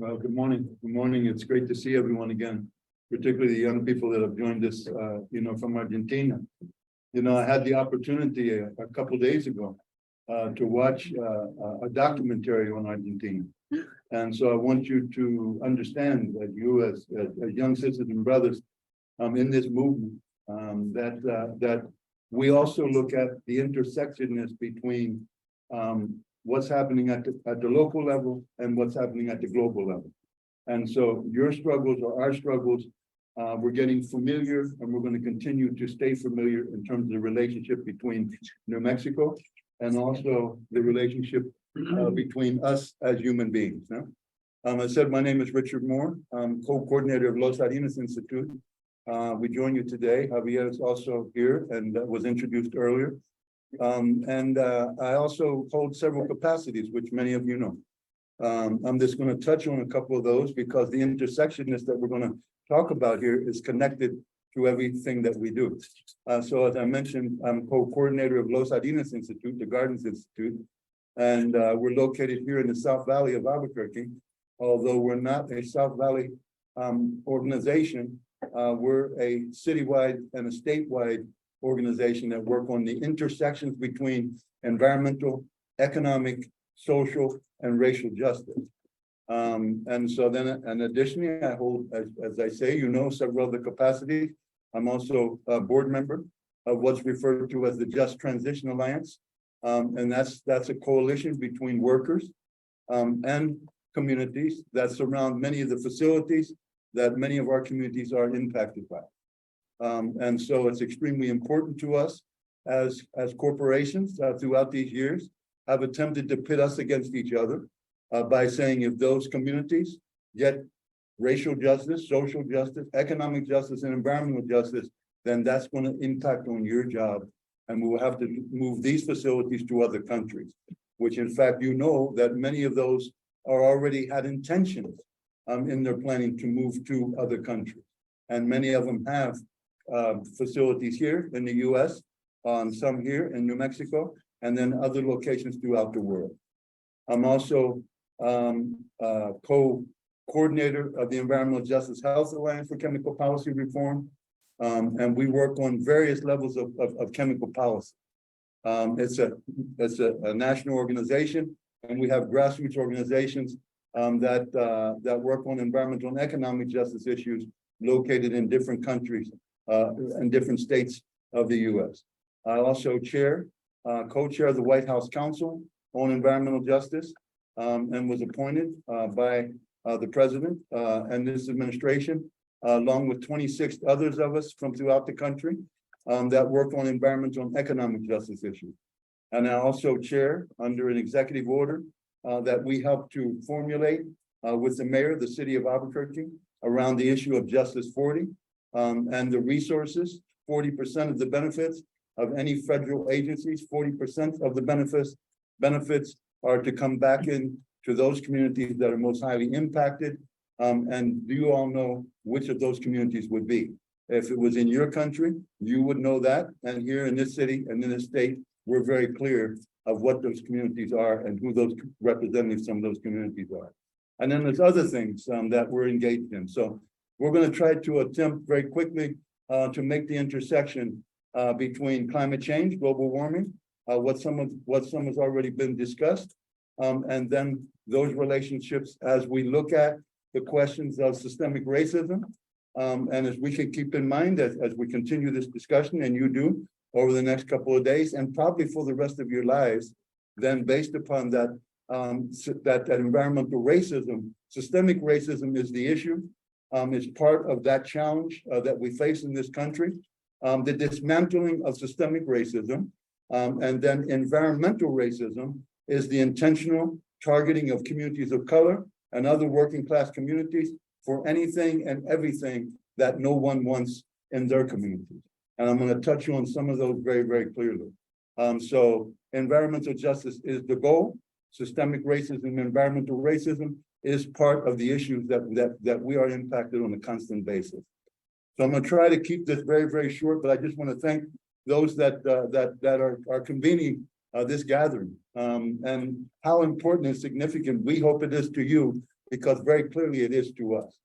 Well, good morning. Good morning. It's great to see everyone again, particularly the young people that have joined us, from Argentina. I had the opportunity a couple of days ago to watch a documentary on Argentina. And so I want you to understand that you as young sisters and brothers in this movement, that we also look at the intersectionness between what's happening at the local level and what's happening at the global level. And so your struggles or our struggles, we're getting familiar, and we're going to continue to stay familiar in terms of the relationship between New Mexico and also the relationship between us as human beings. I said, my name is Richard Moore. I'm co-coordinator of Los Jardines Institute. We join you today. Javier is also here and was introduced earlier. I also hold several capacities, which many of you know. I'm just going to touch on a couple of those because the intersectionness that we're going to talk about here is connected to everything that we do. So as I mentioned, I'm co-coordinator of Los Jardines Institute, the Gardens Institute, and we're located here in the South Valley of Albuquerque. Although we're not a South Valley organization, we're a citywide and a statewide organization that work on the intersections between environmental, economic, social, and racial justice. And so then, and additionally, I hold, as I say, several other capacities. I'm also a board member of what's referred to as the Just Transition Alliance. And that's a coalition between workers and communities that surround many of the facilities that many of our communities are impacted by. And so it's extremely important to us as corporations throughout these years have attempted to pit us against each other by saying if those communities get racial justice, social justice, economic justice, and environmental justice, then that's going to impact on your job. And we will have to move these facilities to other countries, which in fact, that many of those are already had intentions in their planning to move to other countries. And many of them have facilities here in the US, some here in New Mexico, and then other locations throughout the world. I'm also co-coordinator of the Environmental Justice Health Alliance for Chemical Policy Reform, and we work on various levels of chemical policy. It's a national organization, and we have grassroots organizations that work on environmental and economic justice issues located in different countries and different states of the US. I also co-chair the White House Council on Environmental Justice and was appointed by the president and this administration, along with 26 others of us from throughout the country that work on environmental and economic justice issues. And I also chair under an executive order that we helped to formulate with the mayor of the city of Albuquerque around the issue of Justice 40 and the resources. 40% of the benefits of any federal agencies, 40% of the benefits are to come back in to those communities that are most highly impacted. And you all know which of those communities would be. If it was in your country, you would know that. And here in this city and in this state, we're very clear of what those communities are and who those representatives some of those communities are. And then there's other things that we're engaged in. So we're going to try to attempt very quickly to make the intersection between climate change, global warming, what some has already been discussed, and then those relationships as we look at the questions of systemic racism. And as we should keep in mind as we continue this discussion, and you do over the next couple of days, and probably for the rest of your lives, then based upon that, that environmental racism, systemic racism is the issue, is part of that challenge that we face in this country, the dismantling of systemic racism, and then environmental racism is the intentional targeting of communities of color and other working class communities for anything and everything that no one wants in their communities. And I'm going to touch on some of those very, very clearly. So environmental justice is the goal. Systemic racism, environmental racism is part of the issues that we are impacted on a constant basis. So I'm going to try to keep this very, very short, but I just want to thank those that are convening this gathering and how important and significant we hope it is to you because very clearly it is to us.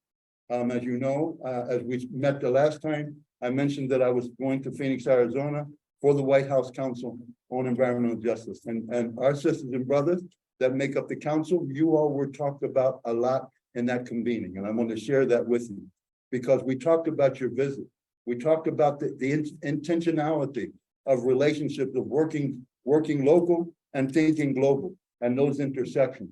As you know, as we met the last time, I mentioned that I was going to Phoenix, Arizona for the White House Council on Environmental Justice. And our sisters and brothers that make up the council, you all were talked about a lot in that convening. And I want to share that with you because we talked about your visit. We talked about the intentionality of relationships of working local and thinking global and those intersections.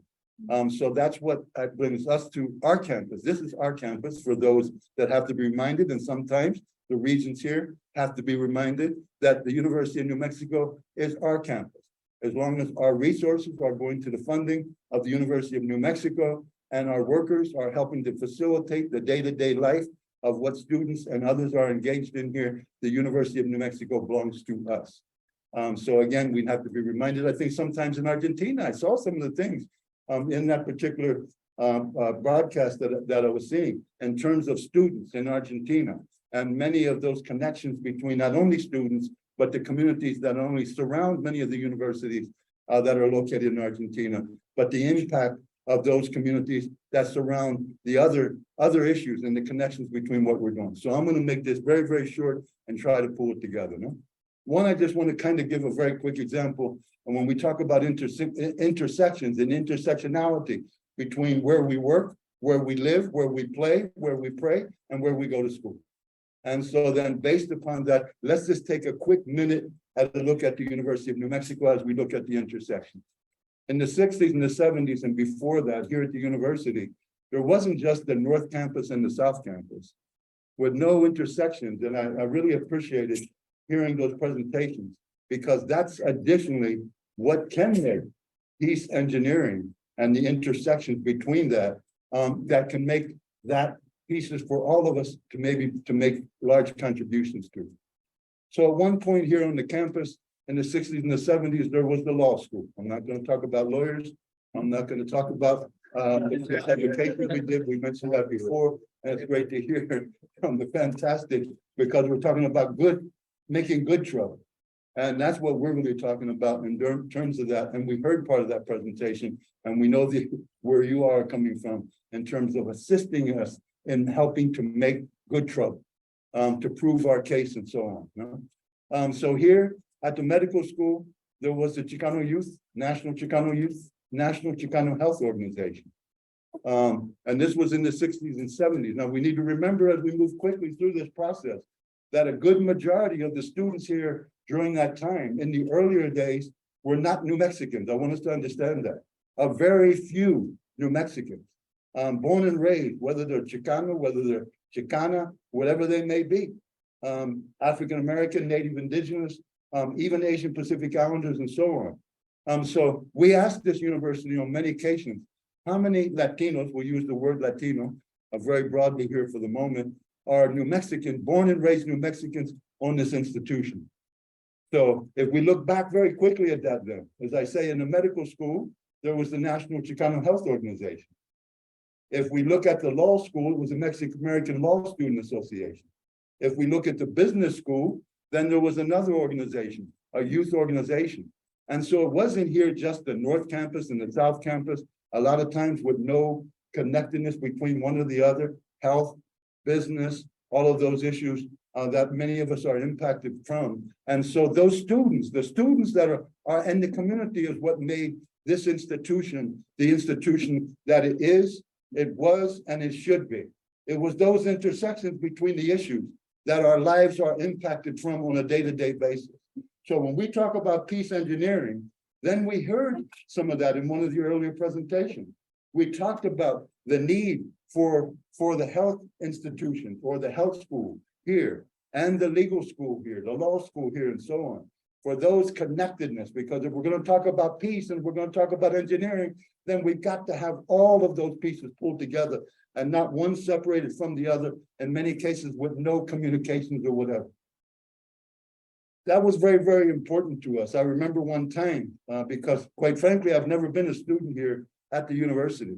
So that's what brings us to our campus. This is our campus for those that have to be reminded, and sometimes the regions here have to be reminded that the University of New Mexico is our campus. As long as our resources are going to the funding of the University of New Mexico and our workers are helping to facilitate the day-to-day life of what students and others are engaged in here, the University of New Mexico belongs to us. So again, we have to be reminded. I think sometimes in Argentina, I saw some of the things in that particular broadcast that I was seeing in terms of students in Argentina and many of those connections between not only students, but the communities that not only surround many of the universities that are located in Argentina, but the impact of those communities that surround the other issues and the connections between what we're doing. So I'm going to make this very, very short and try to pull it together. No? One, I just want to kind of give a very quick example. And when we talk about intersections and intersectionality between where we work, where we live, where we play, where we pray, and where we go to school. And so then based upon that, let's just take a quick minute at a look at the University of New Mexico as we look at the intersections. In the 60s and the 70s and before that, here at the university, there wasn't just the North Campus and the South Campus with no intersections. And I really appreciated hearing those presentations because that's additionally what can make peace engineering and the intersections between that, that can make that pieces for all of us to make large contributions to. So at one point here on the campus in the 60s and the 70s, there was the law school. I'm not going to talk about lawyers. I'm not going to talk about the education we did. We mentioned that before. And it's great to hear from the fantastic, because we're talking about making good trouble. And that's what we're really talking about in terms of that. And we heard part of that presentation, and we know where you are coming from in terms of assisting us in helping to make good trouble, to prove our case and so on. You know? So here at the medical school, there was the Chicano Youth, National Chicano Health Organization. And this was in the 60s and 70s. Now we need to remember as we move quickly through this process that a good majority of the students here during that time in the earlier days were not New Mexicans. I want us to understand that. A very few New Mexicans, born and raised, whether they're Chicano, whether they're Chicana, whatever they may be, African-American, Native Indigenous, even Asian Pacific Islanders and so on. So we asked this university on many occasions, how many Latinos, we'll use the word Latino very broadly here for the moment, are New Mexican, born and raised New Mexicans on this institution. So if we look back very quickly at that then, as I say, in the medical school, there was the National Chicano Health Organization. If we look at the law school, it was the Mexican American Law Student Association. If we look at the business school, then there was another organization, a youth organization. And so it wasn't here just the North Campus and the South Campus, a lot of times with no connectedness between one or the other, health, business, all of those issues that many of us are impacted from. And so those students, the students that are in the community is what made this institution, the institution that it is, it was, and it should be. It was those intersections between the issues that our lives are impacted from on a day-to-day basis. So when we talk about peace engineering, then we heard some of that in one of the earlier presentations. We talked about the need for the health institution, or the health school here, and the legal school here, the law school here, and so on, for those connectedness, because if we're going to talk about peace and we're going to talk about engineering, then we've got to have all of those pieces pulled together and not one separated from the other, in many cases with no communications or whatever. That was very, very important to us. I remember one time, because quite frankly, I've never been a student here at the university,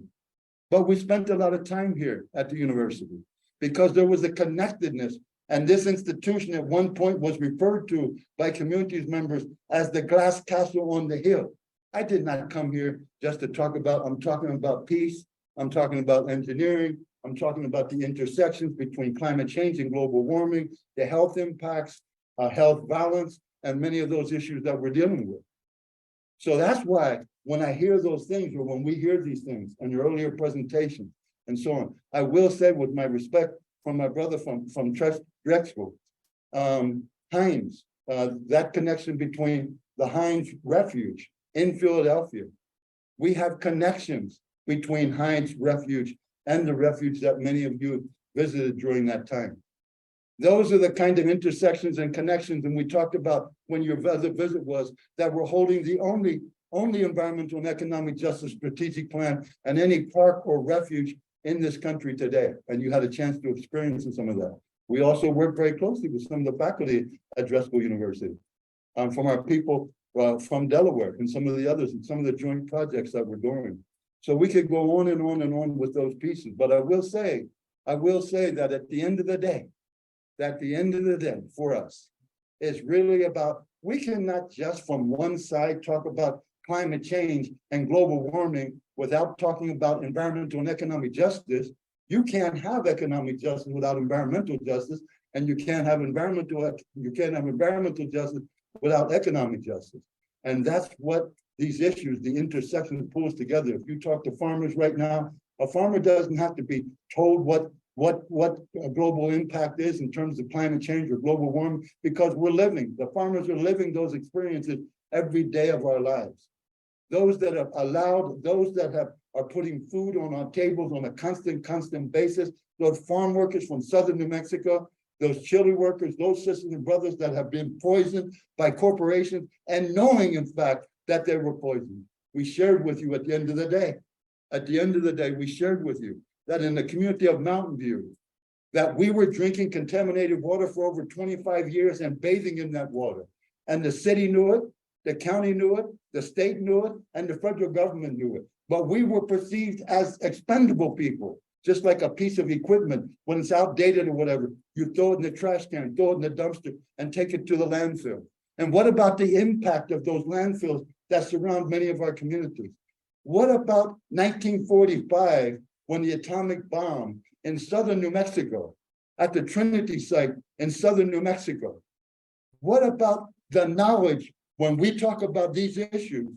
but we spent a lot of time here at the university because there was a connectedness. And this institution at one point was referred to by communities members as the glass castle on the hill. I did not come here just to talk about, I'm talking about peace I'm talking about engineering. I'm talking about the intersections between climate change and global warming, the health impacts, health balance, and many of those issues that we're dealing with. So that's why when I hear those things, or when we hear these things in earlier presentations and so on, I will say, with my respect from my brother from Drexel, Hines, that connection between the Hines Refuge in Philadelphia. We have connections between Hines Refuge and the refuge that many of you visited during that time. Those are the kind of intersections and connections, and we talked about when your visit was, that we're holding the only environmental and economic justice strategic plan and any park or refuge in this country today. And you had a chance to experience some of that. We also work very closely with some of the faculty at Drexel University, from our people from Delaware and some of the others and some of the joint projects that we're doing. So we could go on and on and on with those pieces. But I will say that at the end of the day, for us, is really about, we cannot just from one side talk about climate change and global warming without talking about environmental and economic justice. You can't have economic justice without environmental justice, and you can't have environmental justice without economic justice. And that's what these issues, the intersection, pulls together. If you talk to farmers right now, a farmer doesn't have to be told what a global impact is in terms of climate change or global warming, because the farmers are living those experiences every day of our lives. Those that have are putting food on our tables on a constant basis, those farm workers from southern New Mexico, those chili workers, those sisters and brothers that have been poisoned by corporations and knowing, in fact, that they were poisoned. We shared with you at the end of the day, we shared with you that in the community of Mountain View, that we were drinking contaminated water for over 25 years and bathing in that water. And the city knew it, the county knew it, the state knew it, and the federal government knew it. But we were perceived as expendable people, just like a piece of equipment. When it's outdated or whatever, you throw it in the trash can, throw it in the dumpster, and take it to the landfill. And what about the impact of those landfills that surround many of our communities? What about 1945, when the atomic bomb in southern New Mexico, at the Trinity site in southern New Mexico? What about the knowledge when we talk about these issues?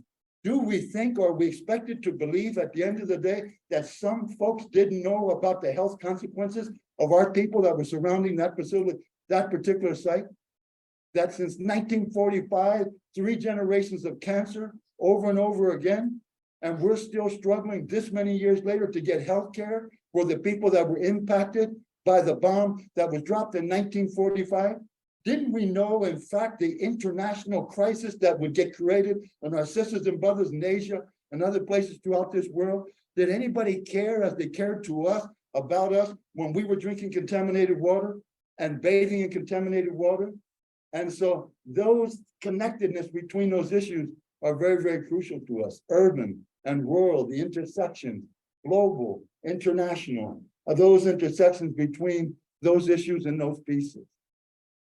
Do we think, or are we expected to believe at the end of the day that some folks didn't know about the health consequences of our people that were surrounding that facility, that particular site? That since 1945, 3 generations of cancer over and over again, and we're still struggling this many years later to get health care for the people that were impacted by the bomb that was dropped in 1945? Didn't we know, in fact, the international crisis that would get created on our sisters and brothers in Asia and other places throughout this world? Did anybody care as they cared to us about us when we were drinking contaminated water and bathing in contaminated water? And so those connectedness between those issues are very, very crucial to us. Urban and rural, the intersections, global, international, are those intersections between those issues and those pieces.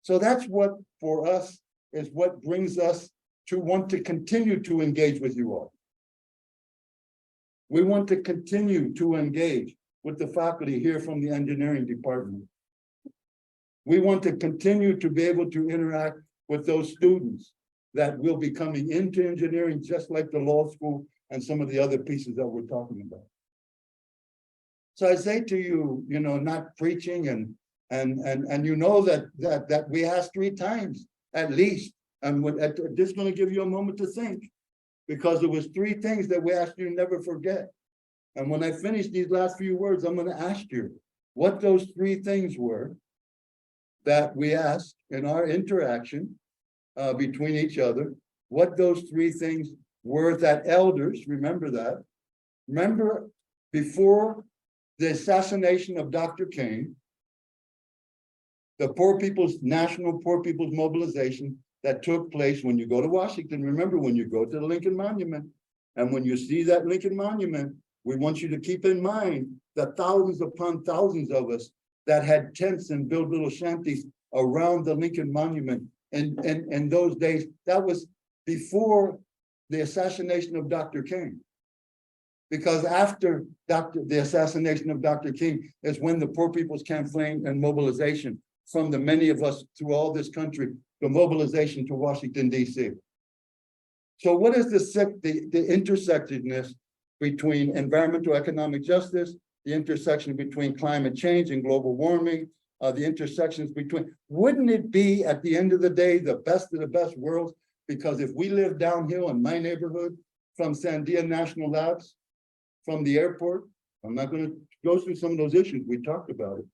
So that's what, for us, is what brings us to want to continue to engage with you all. We want to continue to engage with the faculty here from the engineering department. We want to continue to be able to interact with those students that will be coming into engineering, just like the law school and some of the other pieces that we're talking about. So I say to you, not preaching and you know that we asked 3 times at least, and we're just going to give you a moment to think, because it was 3 things that we asked you to never forget. And when I finish these last few words, I'm going to ask you what those 3 things were that we asked in our interaction between each other, what those 3 things were that elders, remember before the assassination of Dr. King, the National Poor People's Mobilization that took place when you go to Washington. Remember, when you go to the Lincoln Monument, and when you see that Lincoln Monument, we want you to keep in mind the thousands upon thousands of us that had tents and built little shanties around the Lincoln Monument. And in those days, that was before the assassination of Dr. King. Because after the assassination of Dr. King is when the Poor People's Campaign and mobilization from the many of us through all this country, the mobilization to Washington, D.C. So what is the intersectedness between environmental economic justice, the intersection between climate change and global warming, the intersections between, wouldn't it be at the end of the day, the best of the best worlds? Because if we live downhill in my neighborhood from Sandia National Labs, from the airport, I'm not going to go through some of those issues, we talked about it.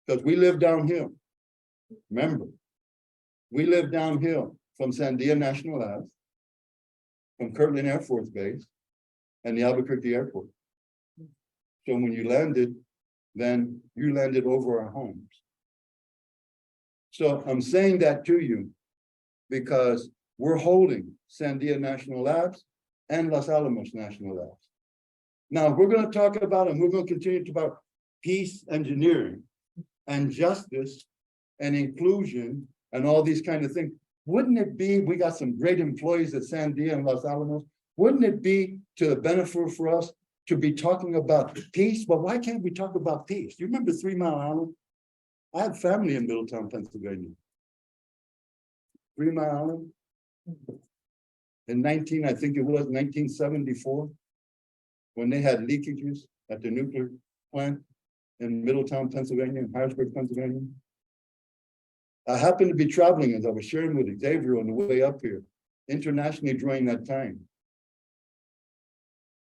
Because we live downhill. Remember, we live downhill from Sandia National Labs, from Kirtland Air Force Base, and the Albuquerque Airport. So when you landed, then you landed over our homes. So I'm saying that to you because we're holding Sandia National Labs and Los Alamos National Labs. Now we're going to talk about, and we're going to continue to talk about peace engineering and justice and inclusion and all these kind of things. Wouldn't it be, we got some great employees at Sandia and Los Alamos, wouldn't it be to the benefit for us to be talking about peace? But why can't we talk about peace? You remember 3 Mile Island? I had family in Middletown, Pennsylvania. 3 Mile Island. In I think it was 1974, when they had leakages at the nuclear plant in Middletown, Pennsylvania, and Harrisburg, Pennsylvania. I happened to be traveling, as I was sharing with Xavier on the way up here, internationally during that time.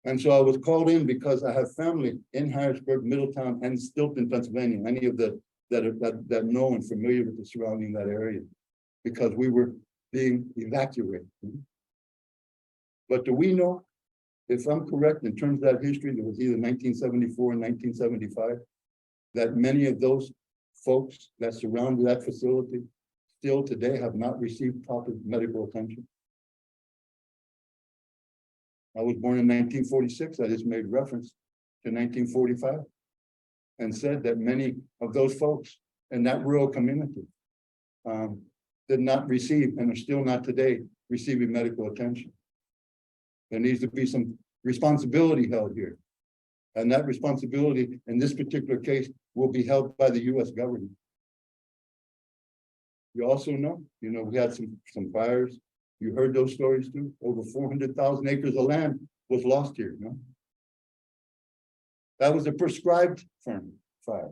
And so I was called in because I have family in Harrisburg, Middletown, and Stilton, Pennsylvania, many of the that know and familiar with the surrounding that area, because we were being evacuated. But do we know, if I'm correct in terms of that history, that was either 1974 and 1975, that many of those folks that surrounded that facility still today have not received proper medical attention? I was born in 1946. I just made reference to 1945 and said that many of those folks in that rural community did not receive and are still not today receiving medical attention. There needs to be some responsibility held here. And that responsibility in this particular case will be held by the US government. You also know, we had some fires. You heard those stories too. Over 400,000 acres of land was lost here. That was a prescribed fire.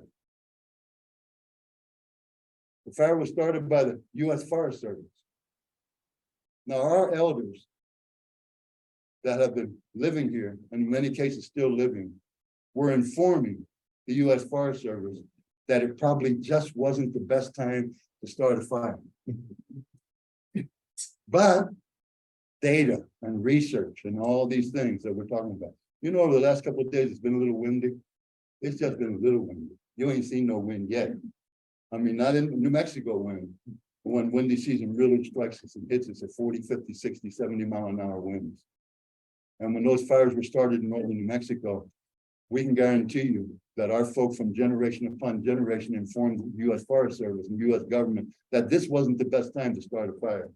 The fire was started by the US Forest Service. Now our elders that have been living here, and in many cases still living, were informing the US Forest Service that it probably just wasn't the best time to start a fire. But data and research and all these things that we're talking about. Over the last couple of days, it's been a little windy. It's just been a little windy. You ain't seen no wind yet. I mean, not in New Mexico wind. When windy season really strikes us and hits us at 40, 50, 60, 70 mile an hour winds. And when those fires were started in northern New Mexico, we can guarantee you that our folk from generation upon generation informed the US Forest Service and US government that this wasn't the best time to start a fire.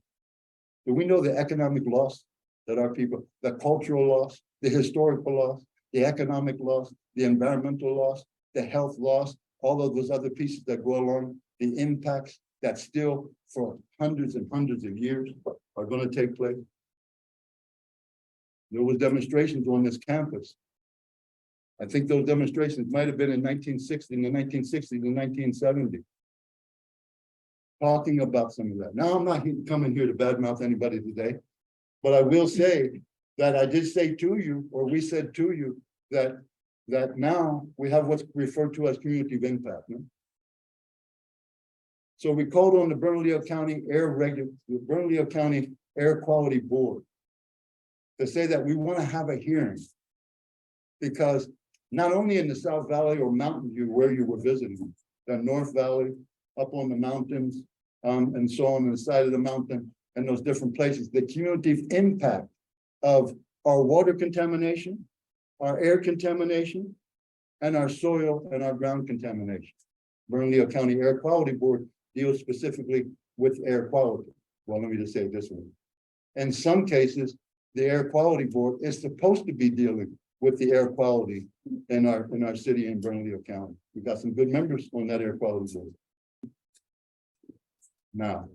Do we know the economic loss that our people, the cultural loss, the historical loss, the economic loss, the environmental loss, the health loss, all of those other pieces that go along, the impacts that still for hundreds and hundreds of years are going to take place? There was demonstrations on this campus. I think those demonstrations might have been in 1960, in the 1960s and 1970. Talking about some of that. Now, I'm not coming here to badmouth anybody today, but I will say that I did say to you, or we said to you, that now we have what's referred to as community of impact. No? So we called on the Bernalillo County Air Quality Board to say that we want to have a hearing, because not only in the South Valley or Mountain View where you were visiting, the North Valley, up on the mountains, and so on the side of the mountain, and those different places, the cumulative impact of our water contamination, our air contamination, and our soil and our ground contamination. Bernalillo County Air Quality Board deals specifically with air quality. Well, let me just say it this way. In some cases, the Air Quality Board is supposed to be dealing with the air quality in our city in Bernalillo County. We've got some good members on that air quality board. Now,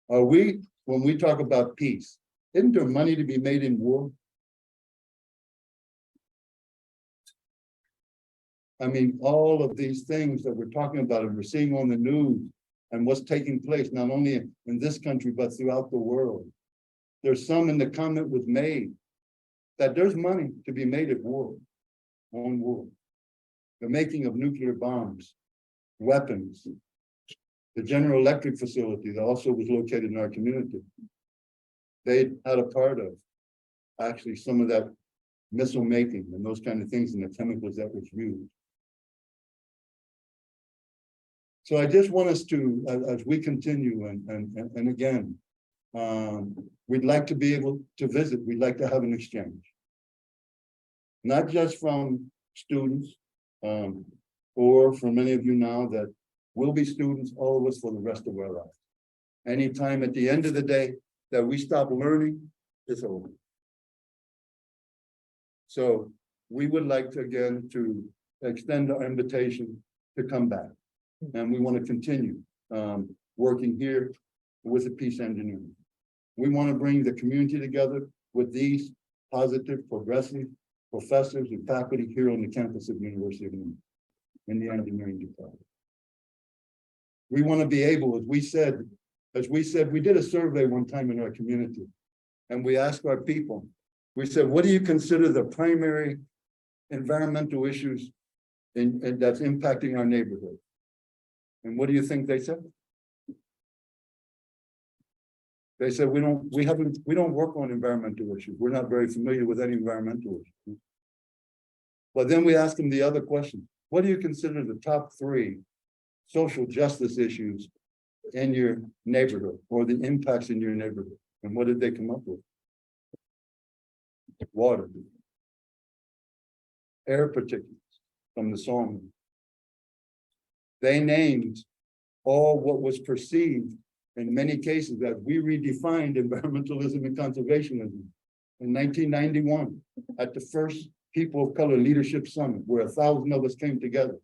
when we talk about peace, isn't there money to be made in war? I mean, all of these things that we're talking about and we're seeing on the news and what's taking place, not only in this country, but throughout the world. There's some in the comment was made that there's money to be made at war, on war. The making of nuclear bombs, weapons, the General Electric facility that also was located in our community. They had a part of actually some of that missile making and those kind of things and the chemicals that was used. So I just want us to, as we continue and again, we'd like to be able to visit, we'd like to have an exchange. Not just from students, or from many of you now that will be students, all of us for the rest of our lives. Anytime at the end of the day that we stop learning, it's over. So we would like to, again, to extend our invitation to come back. And we want to continue working here with the peace engineering. We want to bring the community together with these positive, progressive professors and faculty here on the campus of the University of New York in the engineering department. We want to be able, as we said, we did a survey one time in our community, and we asked our people, we said, what do you consider the primary environmental issues that's impacting our neighborhood? And what do you think they said? They said, we don't work on environmental issues. We're not very familiar with any environmental issues. But then we asked them the other question. What do you consider the top 3 social justice issues in your neighborhood or the impacts in your neighborhood? And what did they come up with? Water, air particulates from the sawmill. They named all what was perceived in many cases that we redefined environmentalism and conservationism in 1991 at the first People of Color Leadership Summit, where 1,000 of us came together.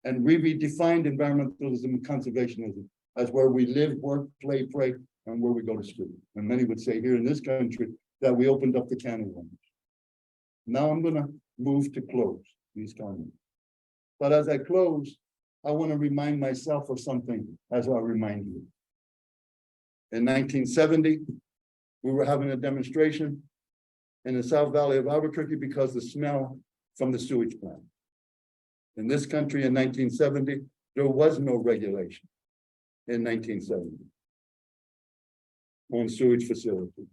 And we redefined environmentalism and conservationism as where we live, work, play, pray, and where we go to school. And many would say here in this country that we opened up the can of worms. Now I'm going to move to close these comments. But as I close, I want to remind myself of something as I'll remind you. In 1970, we were having a demonstration in the South Valley of Albuquerque because the smell from the sewage plant. In this country in 1970, there was no regulation in 1970 on sewage facilities.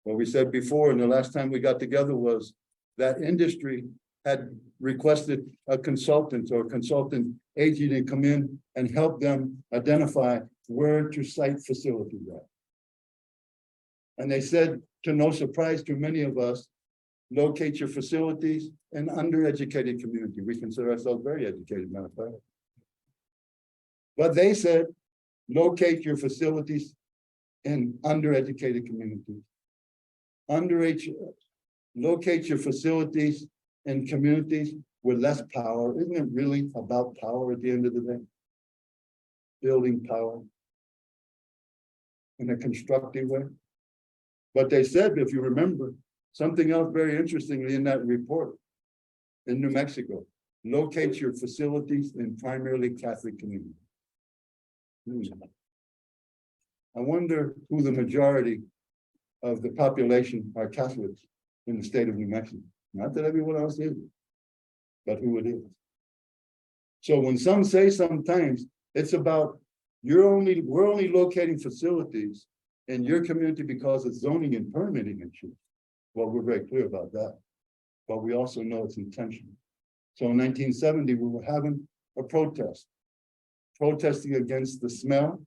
What we said before, and the last time we got together was that industry had requested a consultant or a consultant agency to come in and help them identify where to site facilities at. And they said, to no surprise to many of us, locate your facilities in undereducated community. We consider ourselves very educated, matter of fact. But they said, locate your facilities in undereducated communities. Locate your facilities in communities with less power. Isn't it really about power at the end of the day? Building power in a constructive way. But they said, if you remember, something else very interestingly in that report, in New Mexico, locate your facilities in primarily Catholic communities. I wonder who the majority of the population are Catholics in the state of New Mexico. Not that everyone else is, but who it is. So when some say sometimes it's about we're only locating facilities in your community because of zoning and permitting issues. Well, we're very clear about that, but we also know it's intentional. So in 1970, we were having a protest, protesting against the smell,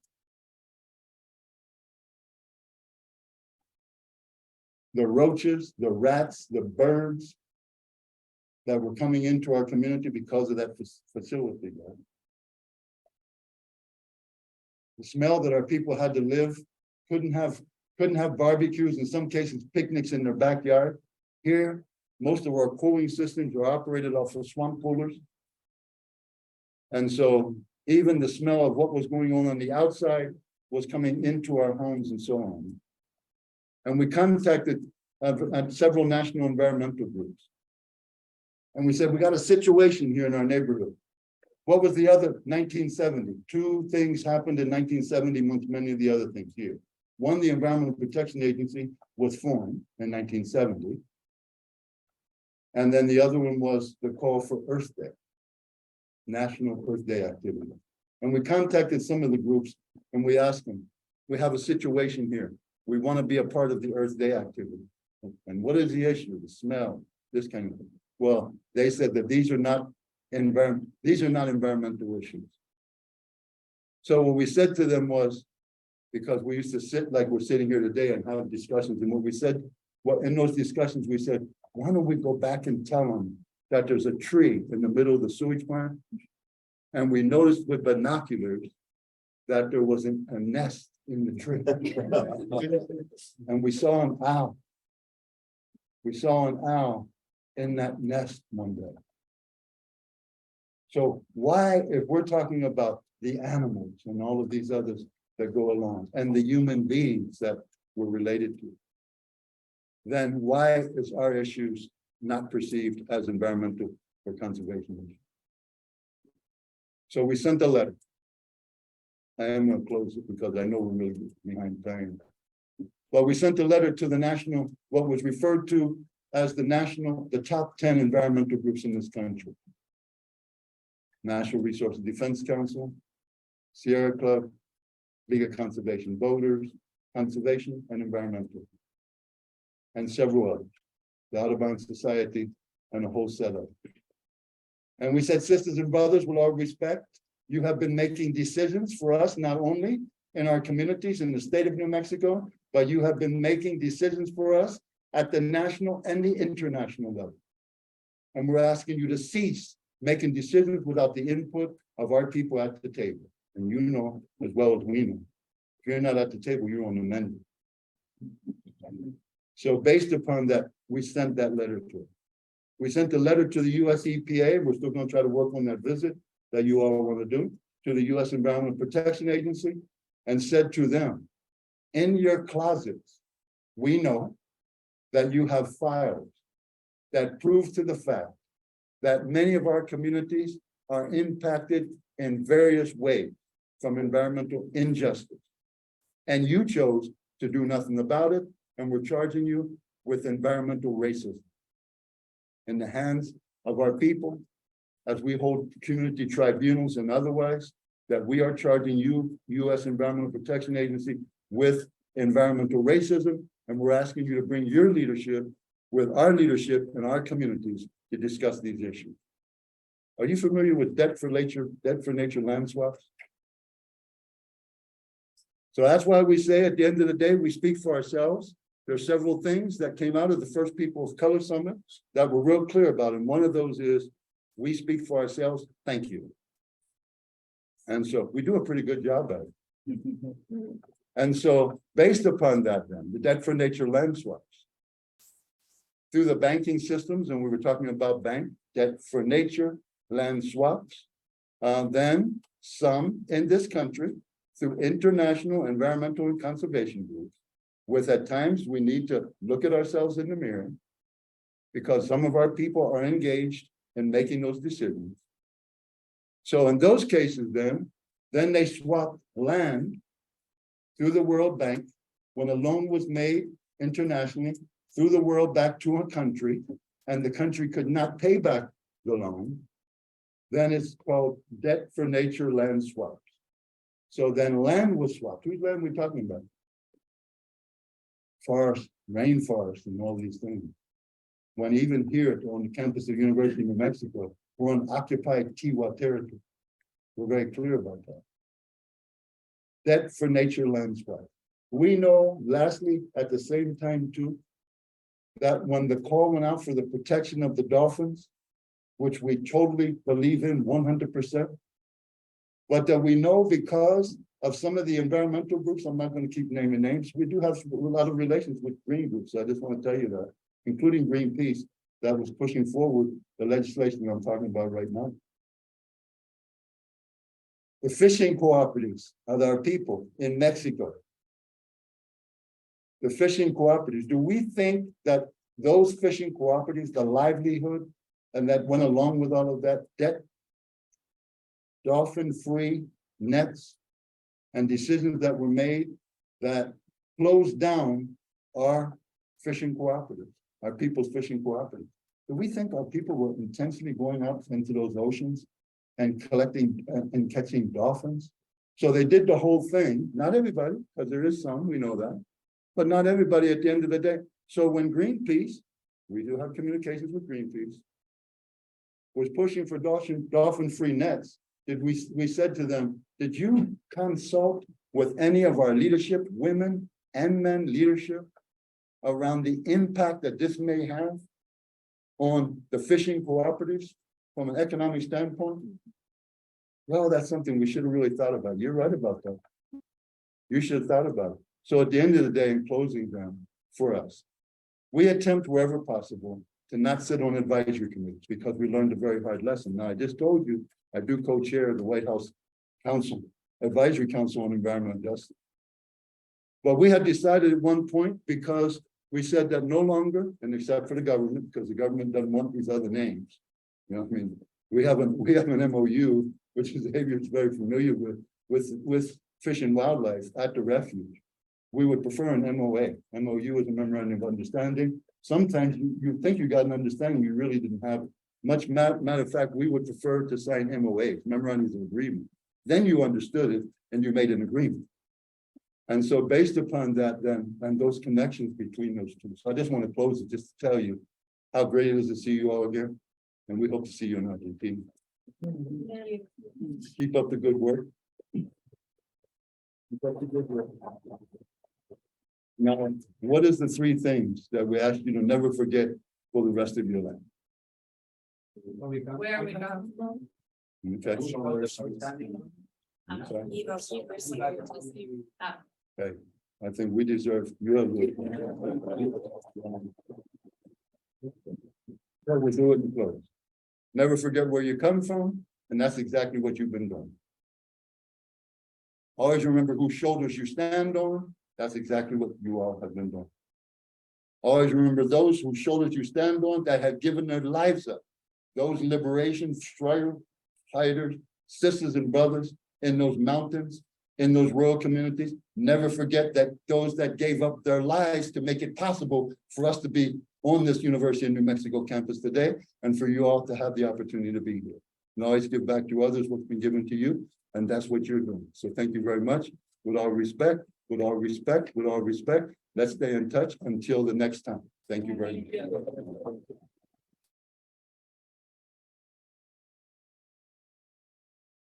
the roaches, the rats, the birds that were coming into our community because of that facility. Right? The smell that our people had to live, couldn't have barbecues, in some cases picnics in their backyard Here, most of our cooling systems are operated off of swamp coolers. And so even the smell of what was going on the outside was coming into our homes and so on. And we contacted several national environmental groups. And we said, we got a situation here in our neighborhood. What was the other 1970? Two things happened in 1970 amongst many of the other things here. One, the Environmental Protection Agency was formed in 1970. And then the other one was the call for Earth Day, National Earth Day activity. And we contacted some of the groups and we asked them, we have a situation here. We want to be a part of the Earth Day activity. And what is the issue? The smell, this kind of thing. Well, they said that these are not environmental issues. So what we said to them was, because we used to sit like we're sitting here today and have discussions, and what we said, well, in those discussions, we said, why don't we go back and tell them that there's a tree in the middle of the sewage plant? And we noticed with binoculars that there was a nest in the tree. And we saw an owl. We saw an owl in that nest one day. So why, if we're talking about the animals and all of these others that go along and the human beings that we're related to, then why is our issues not perceived as environmental or conservation issues? So we sent a letter. I am going to close it because I know we're really behind time. But we sent a letter to the national, what was referred to as the top 10 environmental groups in this country. National Resource Defense Council, Sierra Club, League of Conservation Voters, Conservation and Environmental, and several others, the Audubon Society, and a whole set of. And we said, sisters and brothers, with all respect, you have been making decisions for us, not only in our communities in the state of New Mexico, but you have been making decisions for us at the national and the international level. And we're asking you to cease making decisions without the input of our people at the table. And you know, as well as we know, if you're not at the table, you're on the menu. So based upon that, we sent that letter to them. We sent a letter to the US EPA. We're still going to try to work on that visit that you all want to do, to the US Environmental Protection Agency, and said to them, in your closets, we know that you have files that prove to the fact that many of our communities are impacted in various ways from environmental injustice. And you chose to do nothing about it, and we're charging you with environmental racism. In the hands of our people, as we hold community tribunals and otherwise, that we are charging you, US Environmental Protection Agency, with environmental racism, and we're asking you to bring your leadership with our leadership in our communities to discuss these issues. Are you familiar with debt for nature land swaps? So that's why we say at the end of the day, we speak for ourselves. There are several things that came out of the first People of Color Summit that we're real clear about. And one of those is, we speak for ourselves, thank you. And so we do a pretty good job at it. And so based upon that then, the debt for nature land swaps, through the banking systems, and we were talking about bank debt for nature land swaps, then some in this country, through international environmental and conservation groups, with at times we need to look at ourselves in the mirror because some of our people are engaged in making those decisions. So in those cases then they swapped land through the World Bank when a loan was made internationally through the World Bank to a country and the country could not pay back the loan, then it's called debt for nature land swaps. So then land was swapped. Whose land are we talking about? Forest, rainforest, and all these things. When even here on the campus of the University of New Mexico, we're on occupied Tiwa territory. We're very clear about that. Debt for nature land swap. We know, lastly, at the same time too, that when the call went out for the protection of the dolphins, which we totally believe in 100%, but that we know because of some of the environmental groups, I'm not going to keep naming names, we do have a lot of relations with green groups, so I just want to tell you that. including Greenpeace, that was pushing forward the legislation I'm talking about right now. The fishing cooperatives of our people in Mexico. The fishing cooperatives, do we think that those fishing cooperatives, the livelihood, and that went along with all of that debt, dolphin-free nets, and decisions that were made that closed down our fishing cooperatives, our people's fishing cooperatives? Do we think our people were intentionally going out into those oceans and collecting and catching dolphins? So they did the whole thing, not everybody, because there is some, we know that, but not everybody at the end of the day. So when Greenpeace, we do have communications with Greenpeace, was pushing for dolphin-free nets, we said to them, did you consult with any of our leadership, women and men leadership, around the impact that this may have on the fishing cooperatives from an economic standpoint? Well, that's something we should have really thought about. You're right about that. You should have thought about it. So at the end of the day, in closing them for us, we attempt wherever possible to not sit on advisory committees because we learned a very hard lesson. Now, I just told you, I do co-chair the White House Council, Advisory Council on Environmental Justice. But we had decided at one point, because we said that no longer, and except for the government, because the government doesn't want these other names. You know what I mean? We have an MOU, which is Xavier is very familiar with Fish and Wildlife at the refuge. We would prefer an MOA. MOU is a memorandum of understanding. Sometimes you think you got an understanding, you really didn't have it. Matter of fact, we would prefer to sign MOAs, memorandums of agreement. Then you understood it and you made an agreement. And so based upon that, then, and those connections between those two. So I just want to close it just to tell you how great it is to see you all again. And we hope to see you in Argentina. Keep up the good work. Keep up the good work. Now, what is the three things that we ask you to never forget for the rest of your life? Where we come from. Okay. Okay. I think we deserve your. We'll do it in close. Never forget where you come from, and that's exactly what you've been doing. Always remember whose shoulders you stand on. That's exactly what you all have been doing. Always remember those whose shoulders you stand on that have given their lives up. Those liberation struggle fighters, sisters and brothers in those mountains, in those rural communities. Never forget that those that gave up their lives to make it possible for us to be on this University of New Mexico campus today, and for you all to have the opportunity to be here. And always give back to others what's been given to you, and that's what you're doing. So thank you very much. With all respect, with all respect, with all respect, let's stay in touch until the next time. Thank you very much.